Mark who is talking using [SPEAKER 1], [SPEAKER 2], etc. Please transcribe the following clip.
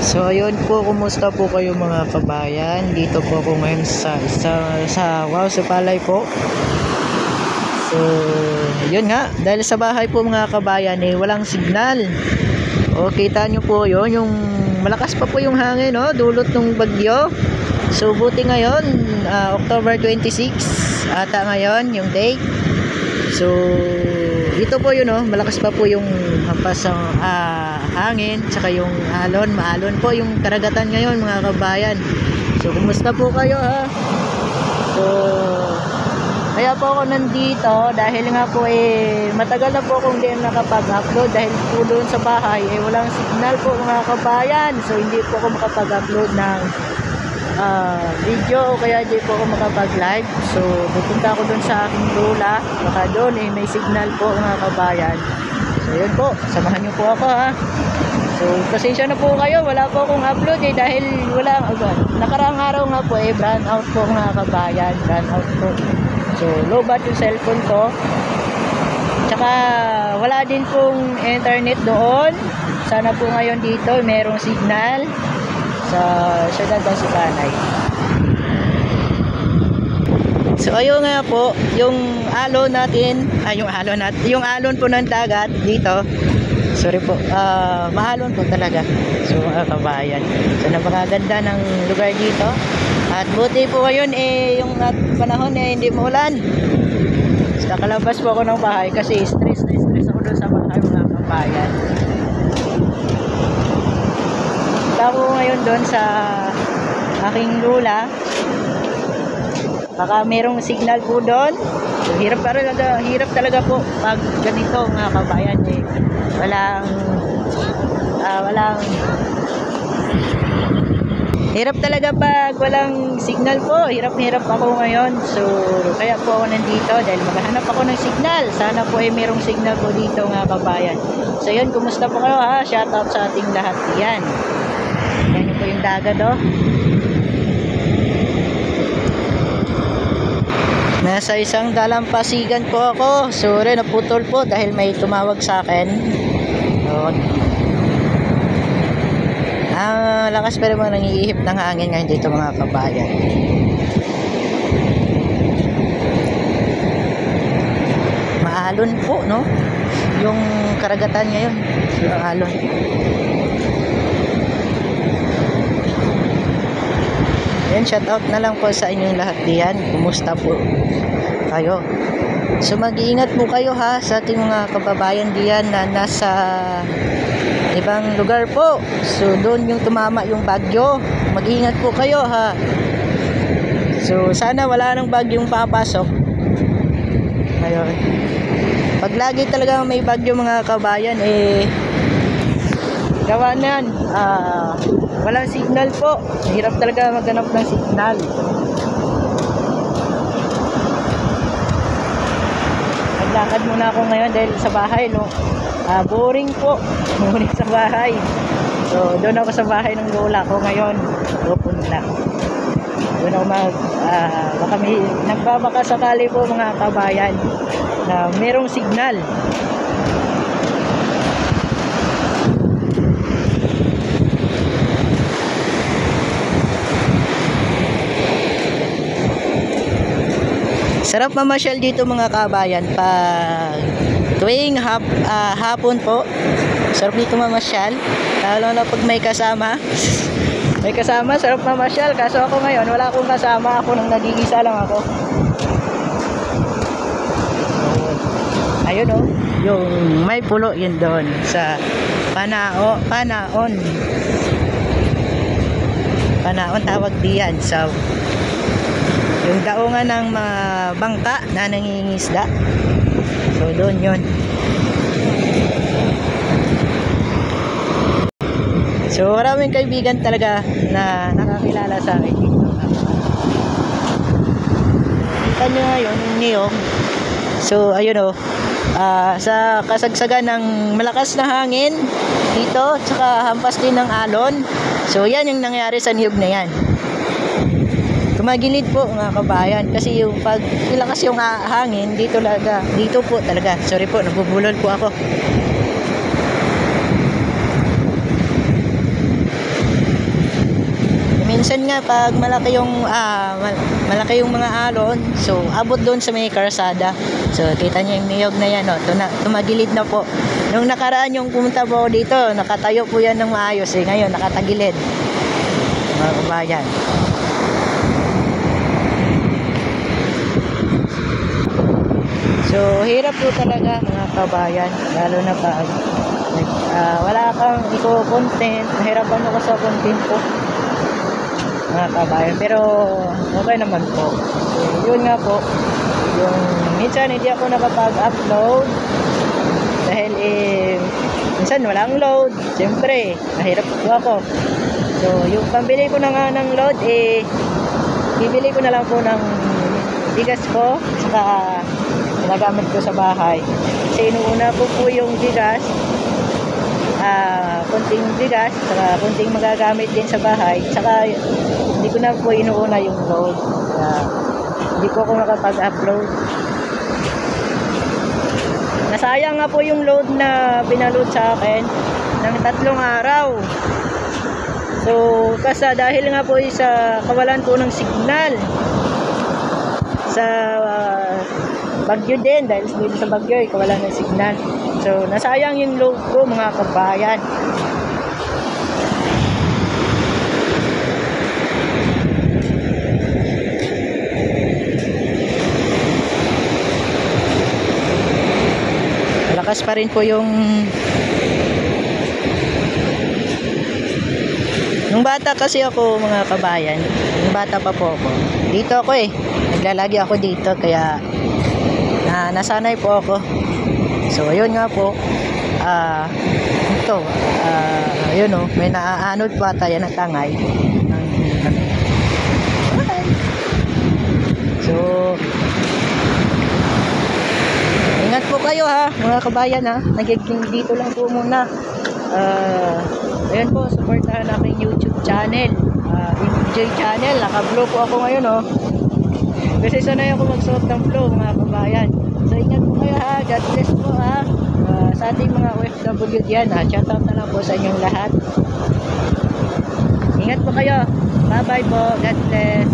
[SPEAKER 1] So ayun po, kumusta po kayo mga kabayan? Dito po ako ngayon sa Wow Supalay po. So yun nga, dahil sa bahay po mga kabayan walang signal. O kita nyo po yun, yung malakas pa po yung hangin dulot ng bagyo. So buti ngayon, October 26 ata ngayon yung date. So dito po yun malakas pa po yung hampas ng hangin, tsaka yung maalon po yung karagatan ngayon mga kabayan. So kumusta po kayo ha? So kaya po ako nandito dahil nga po matagal na po akong hindi nakapag-upload dahil po doon sa bahay walang signal po mga kabayan. So hindi po ako makapag-upload ng video o kaya di po ako makapag-live. So pupunta ako doon sa aking lola, baka doon may signal po mga kabayan. So yun po, samahan nyo po ako ha. So pasensya na po kayo, wala po akong upload dahil wala nakaraang araw nga po brand out po mga kabayan, brand out po. So low bat yung cellphone ko, tsaka wala din pong internet doon. Sana po ngayon dito merong signal sa syudad ng Sipalay. So ayun nga po, yung alon natin, yung alon po ng dagat dito. Sorry po, maalon po talaga. So mga kabayan, so napakaganda ng lugar dito. At buti po ngayon yung panahon hindi maulan. So nakalabas po ako ng bahay kasi stress ako doon sa bahay mga kabayan. Ako ngayon doon sa aking lula, baka merong signal po doon. So, hirap talaga po pag ganito mga kabayan hirap talaga pag walang signal po. Hirap ako ngayon. So kaya po ako nandito dahil maghahanap ako ng signal. Sana po merong signal po dito mga kabayan. So yun, kumusta po kayo ha? Shout out sa ating lahat yan. Yan po yung dagat Nasa isang dalampasigan po ako. Sorry, naputol po dahil may tumawag sa akin. Lakas pero mga nangiihip ng hangin ngayon dito mga kabayan. Maalon po yung karagatan ngayon. Yung alon. Yan, shout out na lang po sa inyong lahat diyan. Kumusta po kayo? So mag-iingat po kayo ha sa ating mga kababayan diyan na nasa ibang lugar po. So doon yung tumama yung bagyo. Mag-iingat po kayo ha. So sana wala nang bagyong papasok. Ayun. Pag lagi talaga may bagyo mga kabayan gawa na yan. Walang signal po. Hirap talaga maghanap ng signal. Naglakad muna ako ngayon dahil sa bahay boring po. Boring sa bahay. So doon ako sa bahay ng lola ko ngayon. Pupunta. Doon ako baka may nagbabaka sakali po mga kabayan na merong signal. Sarap mamasyal dito mga kabayan pag tuwing hapon po. Sarap dito mamasyal, lalo na pag may kasama. May kasama, sarap mamasyal. Kaso ako ngayon wala akong kasama, ako nang nagigisa lang ako. Ayun yung may pulo yun doon sa Panaon tawag diyan. So yung daungan ng mga bangka na nangingisda. So doon yun. So maraming kaibigan talaga na nakakilala sa akin dito. Kita nyo ngayon yung niyog. So ayun sa kasagsagan ng malakas na hangin dito, tsaka hampas din ng alon. So yan yung nangyari sa niyog na yan. Tumagilid po mga kabayan kasi yung pag lakas yung hangin dito po talaga. Sorry po, nabubulol po ako. minsan nga pag malaki yung malaki yung mga alon, so abot doon sa may karsada. So kita niyo yung niyog na yan, tumagilid na po. Nung nakaraan yung pumunta po dito, nakatayo po yan ng maayos, ngayon nakatagilid, mga kabayan. So hirap po talaga mga kabayan, lalo na pag wala kang i-content, mahirapan ako sa content ko mga kabayan, pero okay naman po. So, yun nga po, yung minsan hindi ako nakapag-upload dahil minsan walang load, siyempre mahirap po ako. So yung pambili ko na nga ng load, bibili ko na lang po ng bigas ko saka ginagamit ko sa bahay, kasi inuuna ko po yung bigas, kunting bigas, saka kunting magagamit din sa bahay, saka hindi ko na po inuuna yung load. Hindi ko nakapag-upload. Nasayang nga po yung load na pinaload sa akin ng 3 araw. So kasi dahil nga po sa kawalan po ng signal sa bagyo din, dahil dito sa bagyo kawalan ng signal, so nasayang yung load ko mga kabayan. Malakas pa rin po yung nung bata kasi ako mga kabayan, nung bata pa po ako dito ako naglalagi ako dito, kaya nasanay po ako. So ayun nga po, ito yun may naaanod pa tayo na tangay. So ingat po kayo mga kabayan nagiging dito lang po muna. Ayun po, supportahan namin YouTube channel, MJ channel. Naka-vlog po ako ngayon kasi sanay ako magsuot ng vlog mga kabayan. So ingat po kayo God bless po sa ating mga OFW diyan shoutout na lang po sa inyong lahat. Ingat po kayo, bye bye po, God bless.